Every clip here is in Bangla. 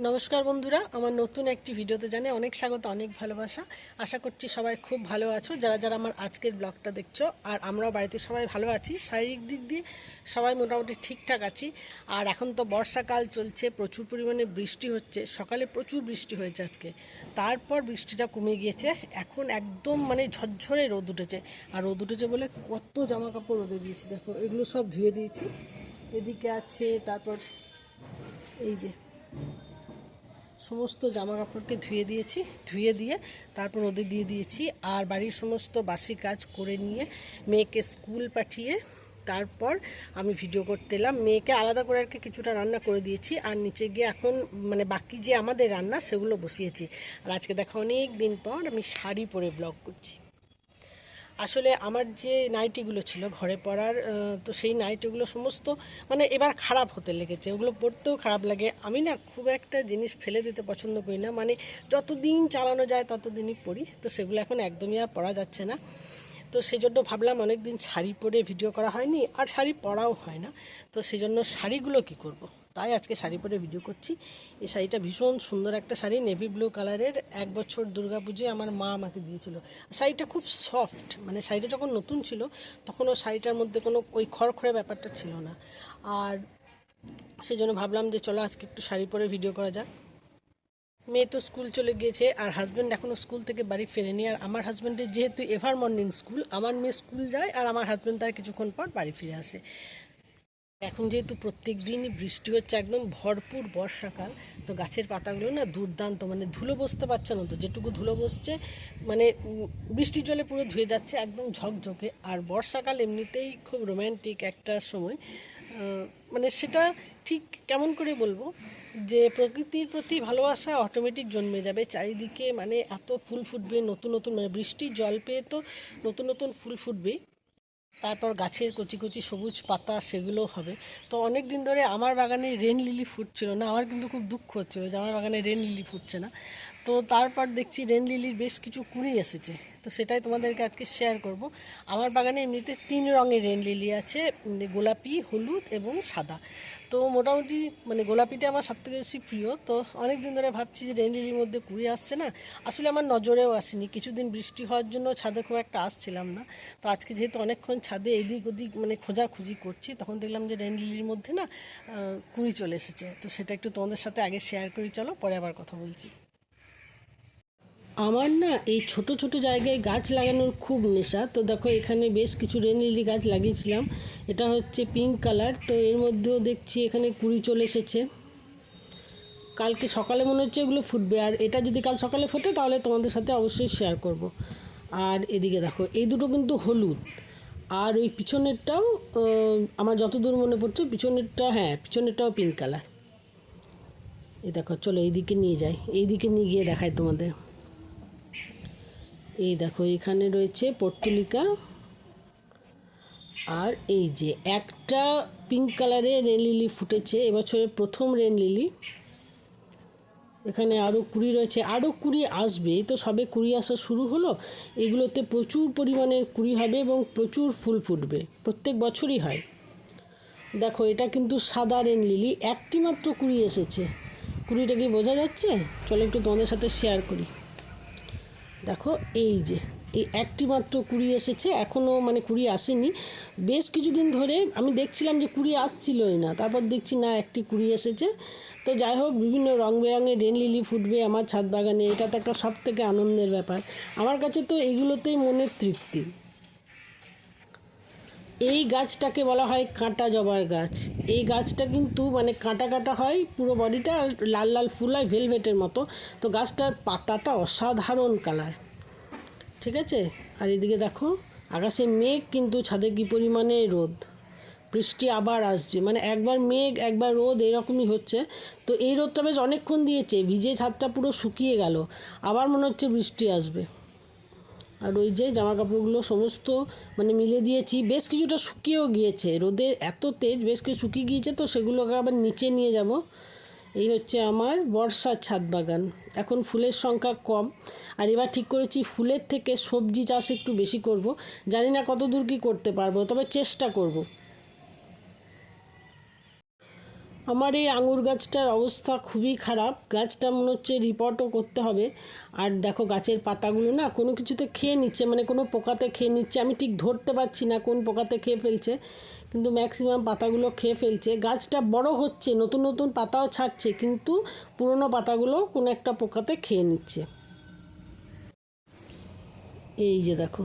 নমস্কার বন্ধুরা, আমার নতুন একটি ভিডিওতে জানাই অনেক স্বাগত, অনেক ভালোবাসা। আশা করছি সবাই খুব ভালো আছো, যারা যারা আমার আজকের ব্লগটা দেখছো। আর আমরাও বাড়িতে সবাই ভালো আছি, শারীরিক দিক দিয়ে সবাই মোটামুটি ঠিকঠাক আছি। আর এখন তো বর্ষাকাল চলছে, প্রচুর পরিমাণে বৃষ্টি হচ্ছে। সকালে প্রচুর বৃষ্টি হয়েছে আজকে, তারপর বৃষ্টিটা কমে গিয়েছে। এখন একদম মানে ঝরঝরে রোদ উঠেছে। আর রোদ উঠেছে বলে কত জামা কাপড় রোদে দিয়েছি, দেখো এগুলো সব ধুয়ে দিয়েছি। এদিকে আছে, তারপর এই যে সমস্ত জামা কাপড়কে ধুয়ে দিয়ে তারপর রোদে দিয়ে দিয়েছি। আর বাড়ির সমস্ত বাসি কাজ করে নিয়ে মেয়েকে স্কুল পাঠিয়ে তারপর আমি ভিডিও করতে এলাম। মেয়েকে আলাদা করে আর কি কিছুটা রান্না করে দিয়েছি, আর নিচে গিয়ে এখন মানে বাকি যে আমাদের রান্না সেগুলো বসিয়েছি। আর আজকে দেখা অনেক দিন পর আমি শাড়ি পরে ব্লগ করছি। আসলে আমার যে নাইটিগুলো ছিল ঘরে পরার, তো সেই নাইটিগুলো সমস্ত মানে এবার খারাপ হতে লেগেছে। ওগুলো পরতেও খারাপ লাগে। আমি না খুব একটা জিনিস ফেলে দিতে পছন্দ করি না, মানে যতদিন চালানো যায় ততদিনই পরি। তো সেগুলো এখন একদমই আর পরা যাচ্ছে না। তো সেই জন্য ভাবলাম, অনেক দিন শাড়ি পরে ভিডিও করা হয়নি, আর শাড়ি পরাও হয় না। তো সেই জন্য শাড়িগুলো কী করব, তাই আজকে শাড়ি পরে ভিডিও করছি। এই শাড়িটা ভীষণ সুন্দর একটা শাড়ি, নেভি ব্লু কালারের। এক বছর দুর্গাপুজোয় আমার মা আমাকে দিয়েছিল। শাড়িটা খুব সফট, মানে শাড়িটা যখন নতুন ছিল তখন ও শাড়িটার মধ্যে কোনো ওই খড়খড়ে ব্যাপারটা ছিল না। আর সেই জন্য ভাবলাম যে চলো আজকে একটু শাড়ি পরে ভিডিও করা যাক। মেয়ে তো স্কুল চলে গিয়েছে, আর হাজব্যান্ড এখনও স্কুল থেকে বাড়ি ফেরেনি। আর আমার হাজব্যান্ডের যেহেতু এভার মর্নিং স্কুল, আমার মেয়ে স্কুল যায় আর আমার হাজব্যান্ড তার কিছুক্ষণ পর বাড়ি ফিরে আসে। এখন যেহেতু প্রত্যেক দিনই বৃষ্টি হচ্ছে, একদম ভরপুর বর্ষাকাল, তো গাছের পাতাগুলো না দুর্দান্ত, মানে ধুলো বসতে পারছে না। তো যেটুকু ধুলো বসছে মানে বৃষ্টির জলে পুরো ধুয়ে যাচ্ছে, একদম ঝকঝকে। আর বর্ষাকাল এমনিতেই খুব রোম্যান্টিক একটা সময়। মানে সেটা ঠিক কেমন করে বলবো, যে প্রকৃতির প্রতি ভালোবাসা অটোমেটিক জন্মে যাবে চারিদিকে। মানে এত ফুল ফুটবে নতুন নতুন, মানে বৃষ্টির জল পেয়ে তো নতুন নতুন ফুল ফুটবেই। তারপর গাছের কচি কচি সবুজ পাতা সেগুলো হবে। তো অনেক দিন ধরে আমার বাগানে রেন লিলি ফুটছিল না, আমার কিন্তু খুব দুঃখ হচ্ছিল যে আমার বাগানে রেন লিলি ফুটছে না। তো তারপর দেখছি রেন লিলির বেশ কিছু কুঁড়ি এসেছে, তো সেটাই তোমাদেরকে আজকে শেয়ার করব। আমার বাগানে এমনিতে 3 রঙের রেন লিলি আছে, গোলাপি, হলুদ এবং সাদা। তো মোটামুটি মানে গোলাপিটা আমার সবথেকে বেশি প্রিয়। তো অনেক দিন ধরে ভাবছি যে রেন লিলির মধ্যে কুঁড়ি আসছে না, আসলে আমার নজরেও আসেনি। কিছুদিন বৃষ্টি হওয়ার জন্য ছাদে খুব একটা আসছিলাম না। তো আজকে যেহেতু অনেকক্ষণ ছাদে এদিক ওদিক মানে খোঁজাখুঁজি করছি, তখন দেখলাম যে রেন লিলির মধ্যে না কুঁড়ি চলে এসেছে। তো সেটা একটু তোমাদের সাথে আগে শেয়ার করি, চলো পরে আবার কথা বলছি। আমার না এই ছোট ছোট জায়গায় গাছ লাগানোর খুব নেশা। তো দেখো এখানে বেশ কিছু রেন লিলি গাছ লাগিয়েছিলাম। এটা হচ্ছে পিঙ্ক কালার, তো এর মধ্যেও দেখছি এখানে কুঁড়ি চলে এসেছে। কালকে সকালে মনে হচ্ছে এগুলো ফুটবে, আর এটা যদি কাল সকালে ফোটে তাহলে তোমাদের সাথে অবশ্যই শেয়ার করব। আর এদিকে দেখো এই দুটো কিন্তু হলুদ, আর ওই পিছনেরটাও আমার যতদূর মনে পড়ছে পিছনেরটা, হ্যাঁ পিছনেরটাও পিঙ্ক কালার। এই দেখো, চলো এইদিকে নিয়ে যাই, এইদিকে নিয়ে গিয়ে দেখাই তোমাদের। এই দেখো এখানে রয়েছে পর্তুলিকা, আর এই যে একটা পিঙ্ক কালারের রেন লিলি ফুটেছে, এবছরের প্রথম রেন লিলি। এখানে আরও কুড়ি রয়েছে, আরও কুড়ি আসবে। তো সবে কুড়ি আসা শুরু হলো, এগুলোতে প্রচুর পরিমাণের কুড়ি হবে এবং প্রচুর ফুল ফুটবে, প্রত্যেক বছরই হয়। দেখো এটা কিন্তু সাদা রেন লিলি, একটি মাত্র কুড়ি এসেছে। কুড়িটা কি বোঝা যাচ্ছে? চলো একটু তোমাদের সাথে শেয়ার করি। দেখো এই যে এই একটি মাত্র কুড়ি এসেছে, এখনও মানে কুড়ি আসেনি। বেশ কিছুদিন ধরে আমি দেখছিলাম যে কুড়ি আসছিলই না, তারপর দেখছি না একটি কুড়ি এসেছে। তো যাই হোক, বিভিন্ন রং বেরঙের রেন লিলি ফুটবে আমার ছাদ বাগানে, এটা তো একটা সব থেকে আনন্দের ব্যাপার আমার কাছে। তো এগুলোতেই মনের তৃপ্তি। এই গাছটাকে বলা হয় কাঁটা জবার গাছ। এই গাছটা কিন্তু মানে কাঁটা কাঁটা হয় পুরো বডিটা, আর লাল লাল ফুল হয় ভেলভেটের মতো। তো গাছটার পাতাটা অসাধারণ কালার, ঠিক আছে। আর এদিকে দেখো আকাশে মেঘ, কিন্তু ছাদে কী পরিমাণে রোদ। বৃষ্টি আবার আসবে, মানে একবার মেঘ একবার রোদ এরকমই হচ্ছে। তো এই রোদটা বেশ অনেকক্ষণ দিয়েছে, ভিজে ছাদটা পুরো শুকিয়ে গেল, আবার মনে হচ্ছে বৃষ্টি আসবে। আর ওই যে জামা কাপড়গুলো সমস্ত মানে মিলে দিয়েছি, বেশ কিছুটা শুকিয়েও গিয়েছে, রোদের এত তেজ বেশ কিছু শুকিয়ে গিয়েছে। তো সেগুলোকে আবার নিচে নিয়ে যাব। এই হচ্ছে আমার বর্ষার ছাদ বাগান। এখন ফুলের সংখ্যা কম, আর এবার ঠিক করেছি ফুলের থেকে সবজি চাষ একটু বেশি করব। জানি না কত দূর কী করতে পারবো, তবে চেষ্টা করব। আমার এই আঙুর গাছটার অবস্থা খুবই খারাপ, গাছটা মনে হচ্ছে রিপোর্টও করতে হবে। আর দেখো গাছের পাতাগুলো না কোনো কিছুতে খেয়ে নিচ্ছে, মানে কোনো পোকাতে খেয়ে নিচ্ছে, আমি ঠিক ধরতে পারছি না কোন পোকাতে খেয়ে ফেলছে, কিন্তু ম্যাক্সিমাম পাতাগুলো খেয়ে ফেলছে। গাছটা বড় হচ্ছে, নতুন নতুন পাতাও ছাড়ছে, কিন্তু পুরনো পাতাগুলো কোনো একটা পোকাতে খেয়ে নিচ্ছে। এই যে দেখো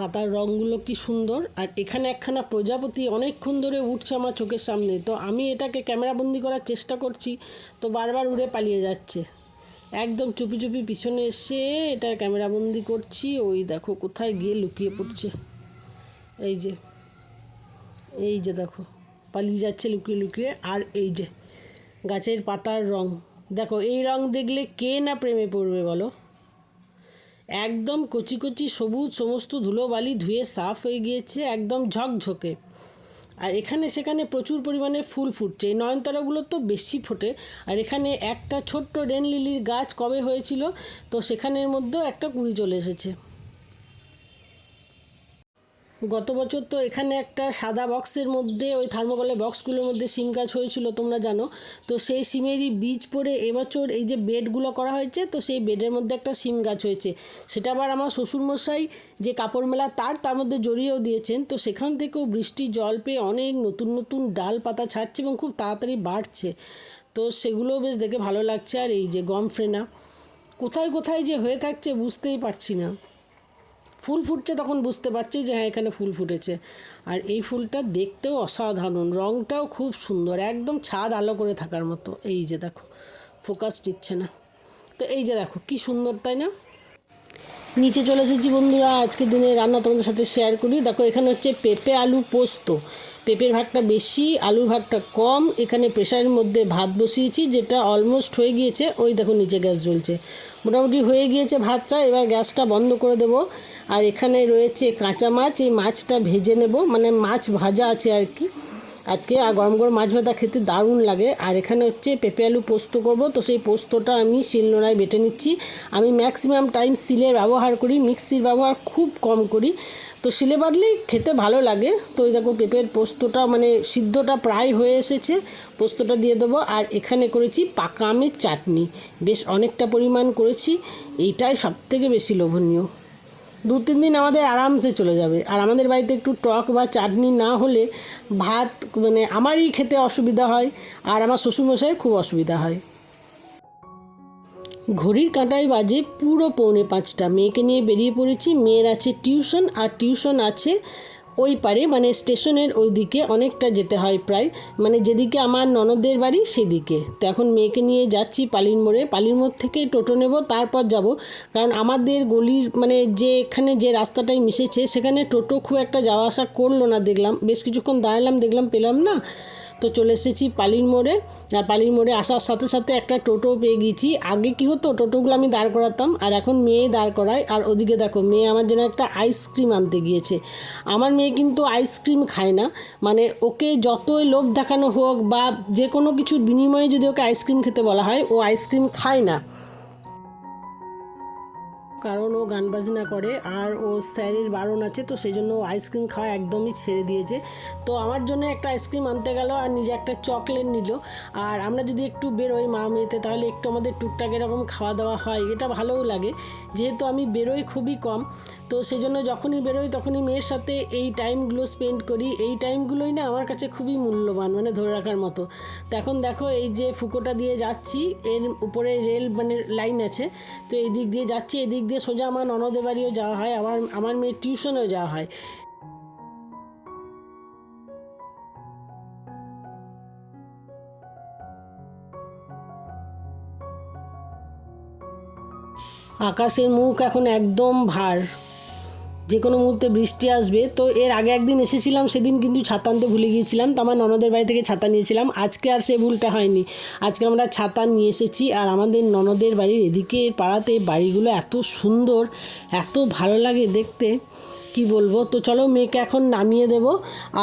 পাতার রঙগুলো কি সুন্দর। আর এখানে একখানা প্রজাপতি অনেকক্ষণ ধরে উঠছে আমার চোখের সামনে, তো আমি এটাকে ক্যামেরাবন্দি করার চেষ্টা করছি, তো বারবার উড়ে পালিয়ে যাচ্ছে। একদম চুপি চুপি পিছনে এসে এটার ক্যামেরাবন্দি করছি, ওই দেখো কোথায় গিয়ে লুকিয়ে পড়ছে। এই যে এই যে দেখো পালিয়ে যাচ্ছে লুকিয়ে লুকিয়ে। আর এই যে গাছের পাতার রং দেখো, এই রং দেখলে কে না প্রেমে পড়বে বলো। একদম কচি কচি সবুজ, সমস্ত ধুলোবালি ধুয়ে সাফ হয়ে গিয়েছে, একদম ঝকঝকে। আর এখানে সেখানে প্রচুর পরিমাণে ফুল ফুটছে, এই নয়নতারাগুলো তো বেশি ফোটে। আর এখানে একটা ছোট্ট রেন লিলির গাছ কবে হয়েছিল, তো সেখানের মধ্যেও একটা কুড়ি চলে এসেছে। গত বছর তো এখানে একটা সাদা বক্সের মধ্যে, ওই থার্মোকলের বক্সগুলোর মধ্যে সিম গাছ হয়েছিল তোমরা জানো, তো সেই সিমেরই বীজ পড়ে এবছর এই যে বেডগুলো করা হয়েছে, তো সেই বেডের মধ্যে একটা সিম গাছ হয়েছে। সেটা আবার আমার শ্বশুরমশাই যে কাপড় মেলা তার মধ্যে জড়িয়েও দিয়েছেন, তো সেখান থেকেও বৃষ্টি জল পেয়ে অনেক নতুন নতুন ডাল পাতা ছাড়ছে এবং খুব তাড়াতাড়ি বাড়ছে, তো সেগুলোও বেশ দেখে ভালো লাগছে। আর এই যে গম ফ্রেনা কোথায় কোথায় যে হয়ে থাকছে বুঝতেই পারছি না। ফুল ফুটছে তখন বুঝতে পারছি যে হ্যাঁ এখানে ফুল ফুটেছে। আর এই ফুলটা দেখতেও অসাধারণ, রঙটাও খুব সুন্দর, একদম ছাদ আলো করে থাকার মতো। এই যে দেখো ফোকাস টিকছে না, তো এই যে দেখো কি সুন্দর, তাই না? নিচে চলে এসেছি বন্ধুরা, আজকের দিনে রান্না তোমাদের সাথে শেয়ার করি। দেখো এখানে হচ্ছে পেঁপে আলু পোস্ত, পেঁপের ভাগটা বেশি, আলুর ভাগটা কম। এখানে প্রেশারের মধ্যে ভাত বসিয়েছি, যেটা অলমোস্ট হয়ে গিয়েছে, ওই দেখো নিচে গ্যাস জ্বলছে, মোটামুটি হয়ে গিয়েছে ভাতটা, এবার গ্যাসটা বন্ধ করে দেব। আর এখানে রয়েছে কাঁচা মাছ, এই মাছটা ভেজে নেব, মানে মাছ ভাজা আছে আর কি আজকে। আর গরম গরম মাছ ভাজা খেতে দারুণ লাগে। আর এখানে হচ্ছে পেঁপে আলু পোস্ত করব, তো সেই পোস্তটা আমি শিলনোড়ায় বেটে নিচ্ছি। আমি ম্যাক্সিমাম টাইম শিলের ব্যবহার করি, মিক্সির ব্যবহার খুব কম করি, তো শিলে বাটলেই খেতে ভালো লাগে। তো ওই দেখো পেঁপের পোস্তটা মানে সিদ্ধটা প্রায় হয়ে এসেছে, পোস্তটা দিয়ে দেবো। আর এখানে করেছি পাকা আমের চাটনি, বেশ অনেকটা পরিমাণ করেছি, এইটাই সবথেকে বেশি লোভনীয়। 2-3 দিন আমাদের আরামসে চলে যাবে। আর আমাদের বাড়িতে একটু টক বা চাটনি না হলে ভাত মানে আমারই খেতে অসুবিধা হয়, আর আমার শ্বশুরমশাইয়ের খুব অসুবিধা হয়। ঘড়ির কাঁটায় বাজে পুরো 4:45, মেয়েকে নিয়ে বেরিয়ে পড়েছি। মেয়ের আছে টিউশন, আর টিউশন আছে ওই পারে, মানে স্টেশনের ওই দিকে অনেকটা যেতে হয় প্রায়, মানে যেদিকে আমার ননদের বাড়ি সেদিকে। তো এখন মেয়েকে নিয়ে যাচ্ছি পালির মোড়ে, পালির মোড় থেকে টোটো নেব, তারপর যাব। কারণ আমাদের গলির মানে যে এখানে যে রাস্তাটাই মিশেছে সেখানে টোটো খুব একটা যাওয়া আসা করলো না, দেখলাম বেশ কিছুক্ষণ দাঁড়ালাম, দেখলাম পেলাম না, তো চলে এসেছি পালির মোড়ে। আর পালির মোড়ে আসার সাথে সাথে একটা টোটো পেয়ে গেছি। আগে কি হতো, টোটোগুলো আমি দাঁড় করাতাম, আর এখন মেয়ে দাঁড় করায়। আর ওদিকে দেখো মেয়ে আমার জন্য একটা আইসক্রিম আনতে গিয়েছে। আমার মেয়ে কিন্তু আইসক্রিম খায় না, মানে ওকে যতই লোভ দেখানো হোক বা যে কোনো কিছুর বিনিময়ে যদি ওকে আইসক্রিম খেতে বলা হয়, ও আইসক্রিম খায় না, কারণ ও গান বাজনা করে আর ও স্যারের বারণ আছে, তো সেই জন্য ও আইসক্রিম খাওয়া একদমই ছেড়ে দিয়েছে। তো আমার জন্য একটা আইসক্রিম আনতে গেল আর নিজে একটা চকলেট নিল। আর আমরা যদি একটু বেরোই মা মেয়েতে, তাহলে একটু আমাদের টুকটাক এরকম খাওয়া দাওয়া হয়, এটা ভালোও লাগে। যেহেতু আমি বেরোই খুবই কম, তো সেই জন্য যখনই বেরোই তখনই মেয়ের সাথে এই টাইমগুলো স্পেন্ড করি। এই টাইমগুলোই না আমার কাছে খুবই মূল্যবান, মানে ধরে রাখার মতো। তো এখন দেখো এই যে ফুকোটা দিয়ে যাচ্ছি, এর উপরে রেল মানে লাইন আছে, তো এই দিক দিয়ে যাচ্ছি, এদিক দিয়ে সোজা আমার ননদের বাড়িও যাওয়া হয়, আবার আমার মেয়ের টিউশনেও যাওয়া হয়। আকাশের মুখ এখন একদম ভার, যে কোনো মুহূর্তে বৃষ্টি আসবে। তো এর আগে একদিন এসেছিলাম, সেদিন কিন্তু ছাতা আনতে ভুলে গিয়েছিলাম, তো আমার ননদের বাড়ি থেকে ছাতা নিয়েছিলাম। আজকে আর সে ভুলটা হয়নি, আজকে আমরা ছাতা নিয়ে এসেছি। আর আমাদের ননদের বাড়ির এদিকে পাড়াতে বাড়িগুলো এত সুন্দর, এত ভালো লাগে দেখতে, কি বলবো। তো চলো মেয়েকে এখন নামিয়ে দেব,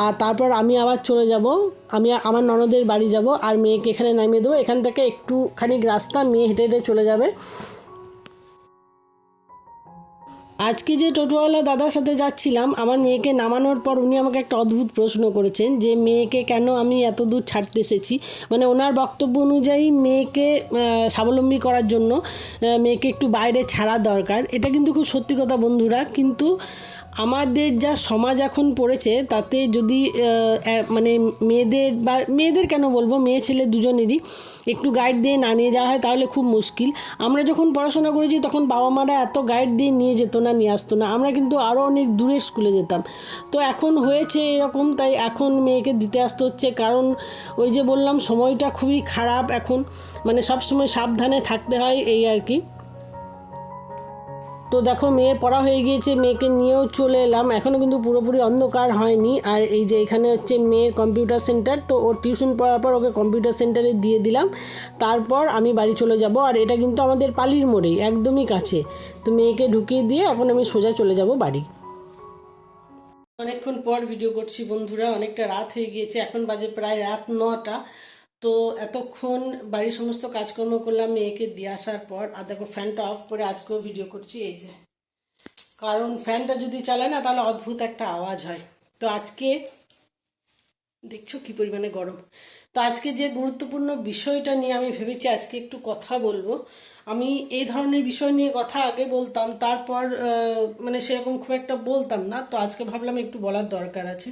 আর তারপর আমি আবার চলে যাব, আমি আমার ননদের বাড়ি যাব, আর মেয়েকে এখানে নামিয়ে দেবো। এখান থেকে একটুখানি রাস্তা, মেয়ে হেঁটে হেঁটে চলে যাবে। আজকে যে টোটোওয়ালা দাদার সাথে যাচ্ছিলাম, আমার মেয়েকে নামানোর পর উনি আমাকে একটা অদ্ভুত প্রশ্ন করেছেন যে মেয়েকে কেন আমি এত দূর ছাড়তে এসেছি। মানে ওনার বক্তব্য অনুযায়ী মেয়েকে স্বাবলম্বী করার জন্য মেয়েকে একটু বাইরে ছাড়া দরকার। এটা কিন্তু খুব সত্যি কথা বন্ধুরা। কিন্তু আমাদের যা সমাজ এখন পড়েছে তাতে যদি মানে মেয়েদের কেন বলবো, মেয়ে ছেলে দুজনেরই একটু গাইড দিয়ে না নিয়ে যাওয়া হয় তাহলে খুব মুশকিল। আমরা যখন পড়াশোনা করেছি তখন বাবা মারা এত গাইড দিয়ে নিয়ে যেত না, নিয়ে আসতো না, আমরা কিন্তু আরও অনেক দূরের স্কুলে যেতাম। তো এখন হয়েছে এরকম, তাই এখন মেয়েকে দিতে আসতে হচ্ছে। কারণ ওই যে বললাম সময়টা খুবই খারাপ এখন, মানে সবসময় সাবধানে থাকতে হয় এই আর কি। তো দেখো মেয়ের পড়া হয়ে গিয়েছে, মেয়েকে নিয়েও চলে এলাম। এখনও কিন্তু পুরোপুরি অন্ধকার হয়নি। আর এই যে এখানে হচ্ছে মেয়ের কম্পিউটার সেন্টার, তো ওর টিউশন পড়ার পর ওকে কম্পিউটার সেন্টারে দিয়ে দিলাম। তারপর আমি বাড়ি চলে যাব। আর এটা কিন্তু আমাদের পালির মোড়েই, একদমই কাছে। তো মেয়েকে ঢুকিয়ে দিয়ে এখন আমি সোজা চলে যাব বাড়ি। অনেকক্ষণ পর ভিডিও করছি বন্ধুরা, অনেকটা রাত হয়ে গিয়েছে, এখন বাজে প্রায় রাত 9টা। তো এতক্ষণ বাড়ির সমস্ত কাজকর্ম করলাম মেয়েকে দিয়ে আসার পর। আর দেখো ফ্যানটা অফ করে আজকেও ভিডিও করছি, এই যে, কারণ ফ্যানটা যদি চালায় না তাহলে অদ্ভুত একটা আওয়াজ হয়। তো আজকে দেখছো কি পরিমাণে গরম। তো আজকে যে গুরুত্বপূর্ণ বিষয়টা নিয়ে আমি ভেবেছি আজকে একটু কথা বলবো। আমি এই ধরনের বিষয় নিয়ে কথা আগে বলতাম, তারপর মানে সেরকম খুব একটা বলতাম না। তো আজকে ভাবলাম একটু বলার দরকার আছে,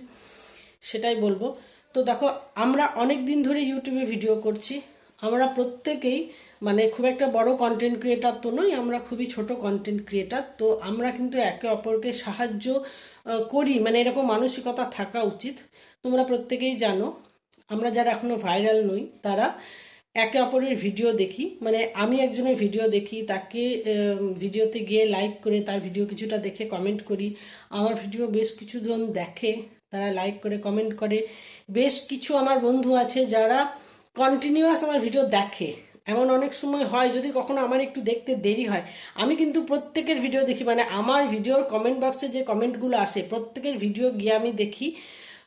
সেটাই বলবো। তো দেখো, আমরা অনেক দিন ধরে ইউটিউবে ভিডিও করছি। আমরা প্রত্যেকেই মানে খুব একটা বড় কন্টেন্ট ক্রিয়েটার তো নই, আমরা খুবই ছোট কন্টেন্ট ক্রিয়েটার। তো আমরা কিন্তু একে অপরকে সাহায্য করি, মানে এরকম মানসিকতা থাকা উচিত। তোমরা প্রত্যেকেই জানো, আমরা যারা এখনো ভাইরাল নই তারা একে অপরের ভিডিও দেখি। মানে আমি একজনের ভিডিও দেখি, তাকে ভিডিওতে গিয়ে লাইক করে তার ভিডিও কিছুটা দেখে কমেন্ট করি। আমার ভিডিও বেশ কিছুজন দেখে, তারা লাইক করে কমেন্ট করে। বেশ কিছু আমার বন্ধু আছে যারা কন্টিনিউয়াস আমার ভিডিও দেখে। এমন অনেক সময় হয় যদি কখনো আমার একটু দেখতে দেরি হয়, আমি কিন্তু প্রত্যেকের ভিডিও দেখি। মানে আমার ভিডিওর কমেন্ট বক্সে যে কমেন্টগুলো আসে প্রত্যেকের ভিডিও গিয়ে আমি দেখি,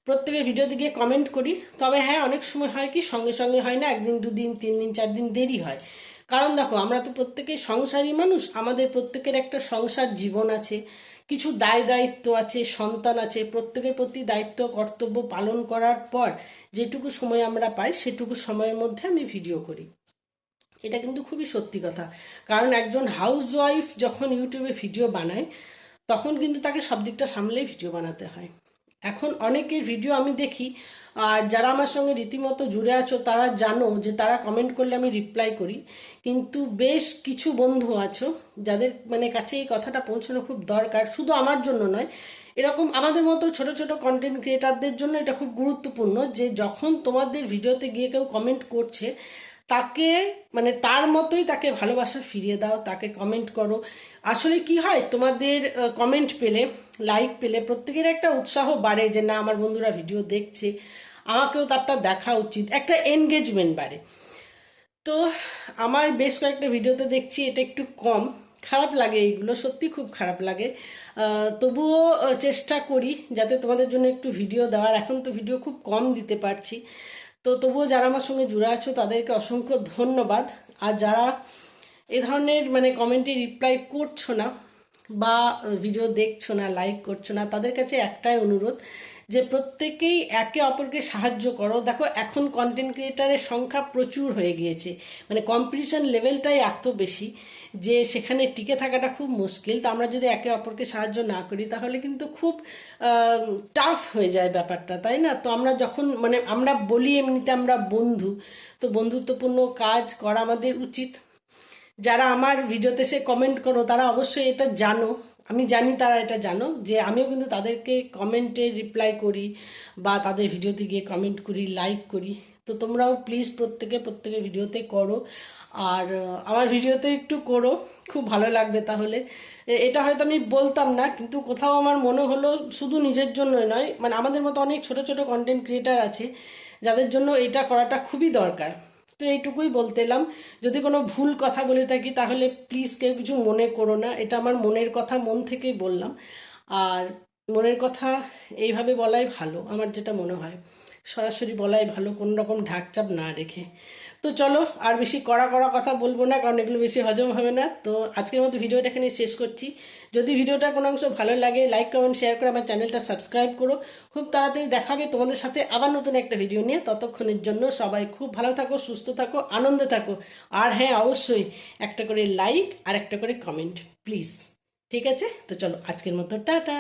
প্রত্যেকের ভিডিওতে গিয়ে কমেন্ট করি। তবে হ্যাঁ, অনেক সময় হয় কি সঙ্গে সঙ্গে হয় না, একদিন দুদিন 3 দিন 4 দিন দেরি হয়। কারণ দেখো, আমরা তো প্রত্যেকেই সংসারী মানুষ, আমাদের প্রত্যেকের একটা সংসার জীবন আছে, কিছু দায় দায়িত্ব আছে, সন্তান আছে। প্রত্যেকের প্রতি দায়িত্ব কর্তব্য পালন করার পর যেটুকু সময় আমরা পাই সেটুকু সময়ের মধ্যে আমি ভিডিও করি। এটা কিন্তু খুবই সত্যি কথা। কারণ একজন হাউসওয়াইফ যখন ইউটিউবে ভিডিও বানায় তখন কিন্তু তাকে সব দিকটা সামলেই ভিডিও বানাতে হয়। এখন অনেকের ভিডিও আমি দেখি, আর যারা আমার সঙ্গে রীতিমতো জুড়ে আছো তারা জানো যে তারা কমেন্ট করলে আমি রিপ্লাই করি। কিন্তু বেশ কিছু বন্ধু আছো যাদের মানে কাছে এই কথাটা পৌঁছানো খুব দরকার, শুধু আমার জন্য নয়, এরকম আমাদের মতো ছোট ছোট কন্টেন্ট ক্রিয়েটারদের জন্য এটা খুব গুরুত্বপূর্ণ যে যখন তোমাদের ভিডিওতে গিয়ে কেউ কমেন্ট করছে তাকে মানে তার মতোই তাকে ভালোবাসা ফিরিয়ে দাও, তাকে কমেন্ট করো। আসলে কি হয়, তোমাদের কমেন্ট পেলে, লাইক পেলে প্রত্যেকের একটা উৎসাহ বাড়ে যে না, আমার বন্ধুরা ভিডিও দেখছে, আমাকেও তারটা দেখা উচিত, একটা এনগেজমেন্ট বাড়ে। তো আমার বেশ কয়েকটা ভিডিওতে দেখছি এটা একটু কম, খারাপ লাগে, এইগুলো সত্যি খুব খারাপ লাগে। তবুও চেষ্টা করি যাতে তোমাদের জন্য একটু ভিডিও দেওয়ার। এখন তো ভিডিও খুব কম দিতে পারছি, তো তবুও যারা আমার সঙ্গে জুড়ে আছো তাদেরকে অসংখ্য ধন্যবাদ। আর যারা এ ধরনের মানে কমেন্টে রিপ্লাই করছো না বা ভিডিও দেখছো না, লাইক করছো না, তাদের কাছে একটাই অনুরোধ যে প্রত্যেকেই একে অপরকে সাহায্য করো। দেখো এখন কন্টেন্ট ক্রিয়েটারের সংখ্যা প্রচুর হয়ে গিয়েছে, মানে কম্পিটিশন লেভেলটাই এত বেশি যে সেখানে টিকে থাকাটা খুব মুশকিল। তো আমরা যদি একে অপরকে সাহায্য না করি তাহলে কিন্তু খুব টাফ হয়ে যায় ব্যাপারটা, তাই না? তো আমরা যখন মানে আমরা বলি এমনিতে আমরা বন্ধু, তো বন্ধুত্বপূর্ণ কাজ করা আমাদের উচিত। যারা আমার ভিডিওতে সে কমেন্ট করো তারা অবশ্যই এটা জানো, আমি জানি তারা এটা জানো যে আমিও কিন্তু তাদেরকে কমেন্টে রিপ্লাই করি বা তাদের ভিডিওতে গিয়ে কমেন্ট করি, লাইক করি। তো তোমরাও প্লিজ প্রত্যেকের ভিডিওতে করো, আর আমার ভিডিওতে একটু করো, খুব ভালো লাগবে। তাহলে এটা হয়তো আমি বলতাম না, কিন্তু কোথাও আমার মনে হলো শুধু নিজের জন্যই নয়, মানে আমাদের মতো অনেক ছোট ছোট কন্টেন্ট ক্রিয়েটার আছে যাদের জন্য এটা করাটা খুবই দরকার। তো এইটুকুই বলতে এলাম। যদি কোনো ভুল কথা বলে থাকি তাহলে প্লিজ কেউ কিছু মনে করো না, এটা আমার মনের কথা, মন থেকেই বললাম। আর মনের কথা এইভাবে বলাই ভালো, আমার যেটা মনে হয় সরাসরি বলাই ভালো, কোনো রকম ঢাকচাপ না রেখে। তো চলো আর বেশি কড়া কড়া কথা বলবো না, কারণ এগুলো বেশি হজম হবে না। তো আজকের মতো ভিডিওটা এখানে শেষ করছি। যদি ভিডিওটা কোনো অংশ ভালো লাগে লাইক কমেন্ট শেয়ার করে আমার চ্যানেলটা সাবস্ক্রাইব করো। খুব তাড়াতাড়ি দেখাবে তোমাদের সাথে আবার নতুন একটা ভিডিও নিয়ে। ততক্ষণের জন্য সবাই খুব ভালো থাকো, সুস্থ থাকো, আনন্দে থাকো। আর হ্যাঁ, অবশ্যই একটা করে লাইক আর একটা করে কমেন্ট প্লিজ। ঠিক আছে, তো চলো আজকের মতো টাটা।